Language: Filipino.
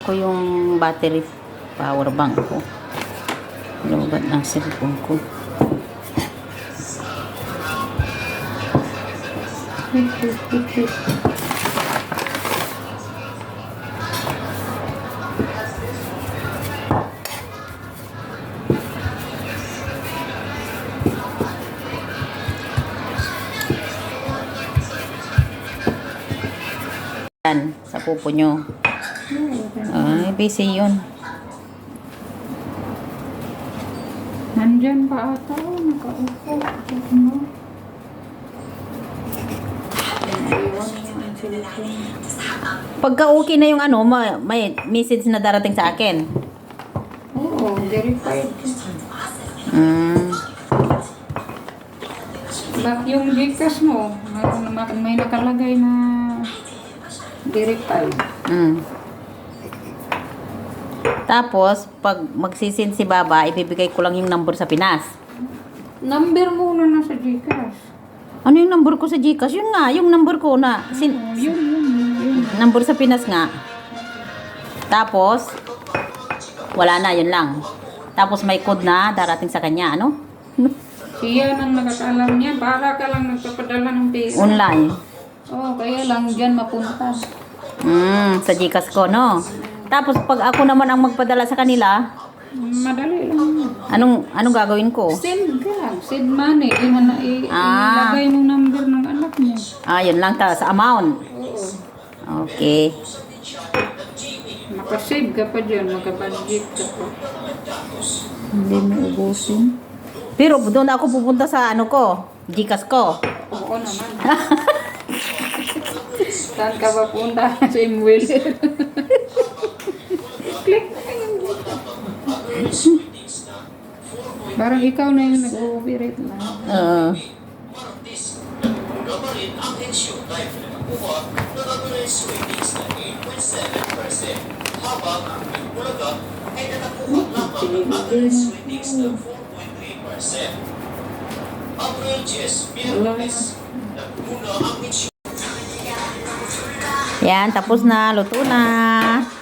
ko yung battery power bank ko. Lumabat ang cellphone ko. Yan, sa pupo nyo. Ay, busy yun. Nandyan pa ata, nakaupo. Pagka okay na yung ano, may message na darating sa akin. Oo, verified. Ba't yung Gcash mo, may nakalagay na verified. Tapos, pag magsisend si Baba, ibibigay ko lang yung number sa Pinas. Number muna na sa Gcash. Ano yung number ko sa Gcash? Yun nga, yung number ko na. Yun. Number sa Pinas nga. Tapos, wala na, yun lang. Tapos may code na darating sa kanya, ano? Siya nang nakakalam niya, para ka lang nagpapadala ng pera. Online. Oo, kaya lang dyan mapunta. Sa Gcash ko, no? Tapos, pag ako naman ang magpadala sa kanila, Madali lang. anong gagawin ko? Send ka. Send money. Ilagay mo number ng anak niya. Yun lang sa amount. Oo. Okay. Makasave ka pa dyan. Makabudget ka pa. Hindi mo ubusin. Pero doon ako pupunta sa ano ko, Gcash ko. Oo naman. Saan ka ba punta? Sa Imwil. Click na yung parang ikaw na yung nag-ooperate na. Yan, tapos na. Luto na.